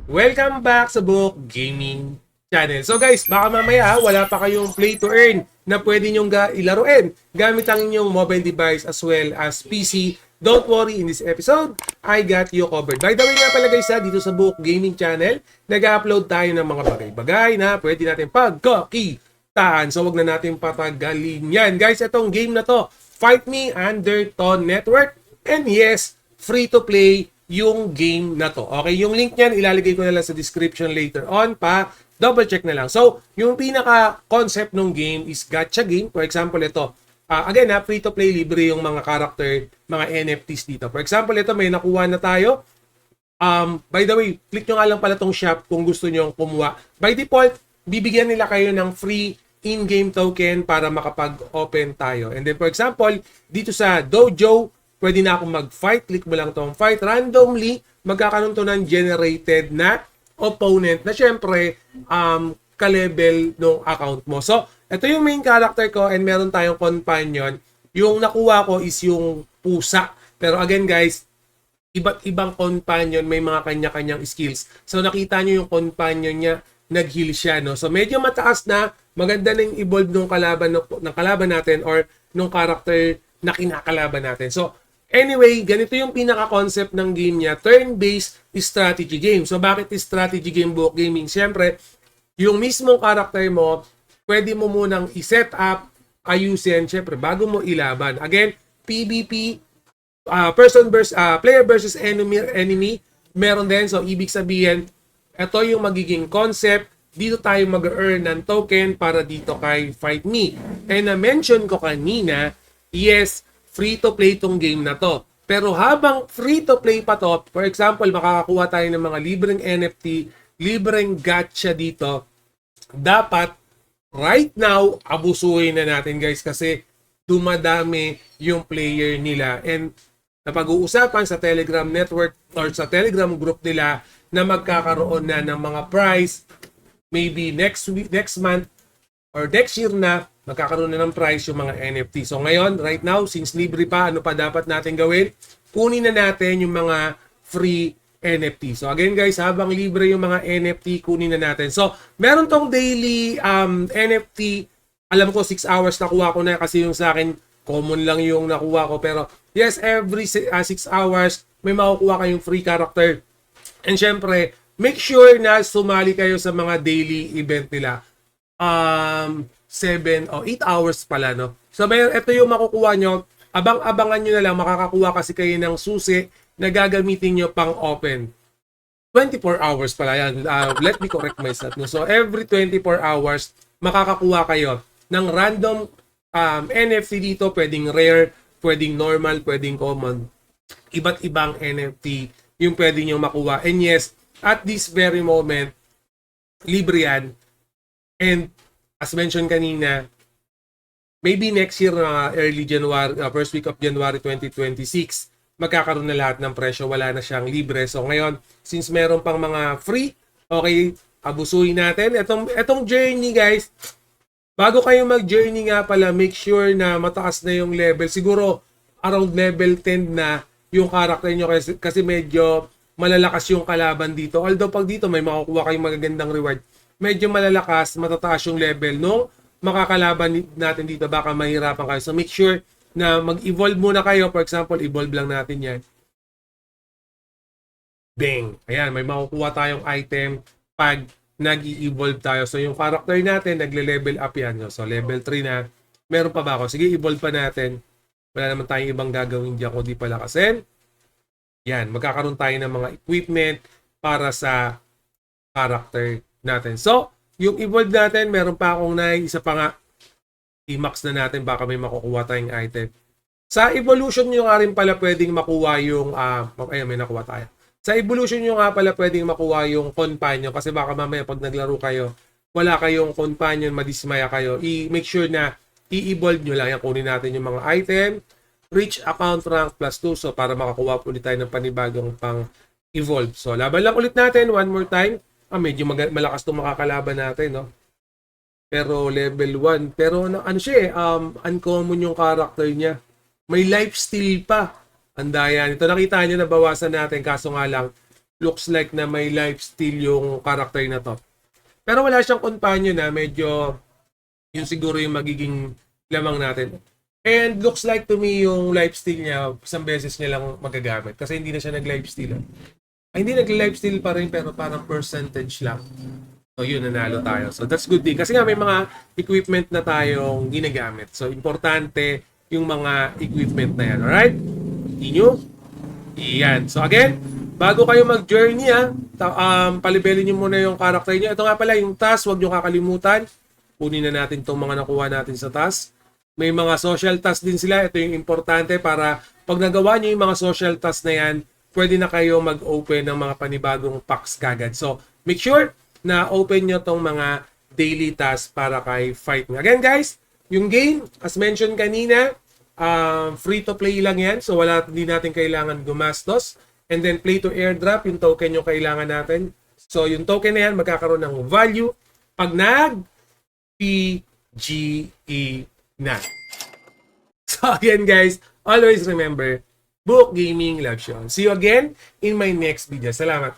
Welcome back sa Book Gaming Channel. So guys, baka mamaya wala pa kayong play to earn na pwede nyong ilaruin gamit ang inyong mobile device as well as PC. Don't worry, in this episode, I got you covered. By the way nga pala guys, dito sa Book Gaming Channel, nag-upload tayo ng mga bagay-bagay na pwede natin pagkakitaan. So wag na natin patagalin yan. Guys, itong game na to, Fight Me Undertone Network. And yes, free to play yung game na to. Okay, yung link niyan ilalagay ko na lang sa description later on pa. Double check na lang. So, yung pinaka concept ng game is gacha game. For example, ito. Again, free to play, libre yung mga character, mga NFTs dito. For example, ito may nakuha na tayo. By the way, click nyo nga lang pala tong shop kung gusto nyo kumuha. By default, bibigyan nila kayo ng free in-game token para makapag-open tayo. And then for example, dito sa Dojo, pwede na akong mag-fight. Click mo lang tong fight. Randomly, magkakaroon to ng generated na opponent na syempre, ka-level ng account mo. So, ito yung main character ko and meron tayong companion. Yung nakuha ko is yung pusa. Pero again guys, iba't ibang companion, may mga kanya-kanyang skills. So, nakita nyo yung companion niya, nag-heal siya. No? So, medyo mataas na, maganda na yung evolve ng kalaban natin or nung character na kinakalaban natin. So, anyway, ganito yung pinaka-concept ng game niya. Turn-based strategy game. So, bakit strategy game book gaming? Siyempre, yung mismong character mo, pwede mo munang i-set up, ayusin, siyempre, bago mo ilaban. Again, PvP, player versus enemy, meron din. So, ibig sabihin, ito yung magiging concept. Dito tayo mag-earn ng token para dito kay Fight Me. And na-mention ko kanina, yes, free-to-play tong game na to. Pero habang free-to-play pa to, for example, makakakuha tayo ng mga libreng NFT, libreng gacha dito, dapat right now, abusuhin na natin guys kasi dumadami yung player nila. And napag-uusapan sa Telegram network or sa Telegram group nila na magkakaroon na ng mga prize maybe next week, next month, or next year na magkakaroon na ng price yung mga NFT. So ngayon, right now, since libre pa, ano pa dapat natin gawin? Kunin na natin yung mga free NFT. So again guys, habang libre yung mga NFT, kunin na natin. So meron tong daily NFT. Alam ko 6 hours nakuha ko na kasi yung sa akin, common lang yung nakuha ko. Pero yes, every 6 hours, may makukuha kayong free character. And syempre, make sure na sumali kayo sa mga daily event nila. 7 o 8 hours pala, no? So, ito yung makukuha nyo. Abang-abangan nyo na lang, makakakuha kasi kayo ng susi na gagamitin nyo pang open. 24 hours pala yan. Let me correct myself. No? So, every 24 hours, makakakuha kayo ng random NFT dito. Pwedeng rare, pwedeng normal, pwedeng common. Iba't ibang NFT yung pwede nyo makuha. And yes, at this very moment, libre yan. And as mentioned kanina, maybe next year na early January, first week of January 2026, magkakaroon na lahat ng presyo. Wala na siyang libre. So ngayon, since meron pang mga free, okay, abusuhin natin. Etong journey guys, bago kayo mag-journey nga pala, make sure na mataas na yung level. Siguro around level 10 na yung character nyo kasi medyo malalakas yung kalaban dito. Although pag dito may makukuha kayong magagandang reward, medyo malalakas, matataas yung level nung makakalaban natin dito. Baka mahirapan kayo. So make sure na mag-evolve muna kayo. For example, evolve lang natin yan. Bang! Ayan, may makukuha tayong item pag nag-i-evolve tayo. So yung character natin, nagle-level up yan. So level 3 na. Meron pa ba ako? Sige, evolve pa natin. Wala naman tayong ibang gagawin diyan kundi palakasin. Yan, magkakaroon tayo ng mga equipment para sa character natin. So, yung evolve natin, meron pa akong isa pa nga, i-max na natin, baka may makukuha tayong item. Sa evolution nyo nga rin pala pwedeng makuha yung, ayun, may nakuha tayo. Sa evolution nyo nga pala pwedeng makuha yung companion, kasi baka mamaya pag naglaro kayo, wala kayong companion, madismaya kayo. Make sure na i-evolve nyo lang. Yan, kunin natin yung mga item. Reach account rank plus 2. So, para makakuha po ulit tayo ng panibagong pang-evolve. So, laban lang ulit natin. One more time. Medyo malakas itong makakalaban natin, no? Pero level 1. Pero ano siya uncommon yung character niya. May lifesteal pa. Ang daya nito. Nakita niyo na bawasan natin. Kaso nga lang, looks like na may lifesteal yung character na to. Pero wala siyang companion na medyo yun siguro yung magiging lamang natin. And looks like to me yung lifesteal niya, isang beses niya lang magagamit kasi hindi na siya nag-lifesteal. Ay, hindi nag-lifesteal pa rin pero parang percentage lang. So yun, nanalo tayo. So that's good din. Kasi nga may mga equipment na tayong ginagamit. So importante yung mga equipment na yan. Alright? Continue. Iyan. So again, bago kayo mag-journey palibelin nyo muna yung character nyo. Ito nga pala, yung task, huwag nyo kakalimutan. Kunin na natin itong mga nakuha natin sa task. May mga social task din sila. Ito yung importante para pag nagawa nyo yung mga social task na yan, pwede na kayo mag-open ng mga panibagong packs kagad. So, make sure na open nyo tong mga daily tasks para kay fight nyo. Again guys, yung game, as mentioned kanina, free to play lang yan. So, hindi natin kailangan gumastos. And then, play to airdrop, yung token yung kailangan natin. So, yung token na yan, magkakaroon ng value pag PGE na. So again guys, always remember, Book Gaming loves you. See you again in my next video. Salamat.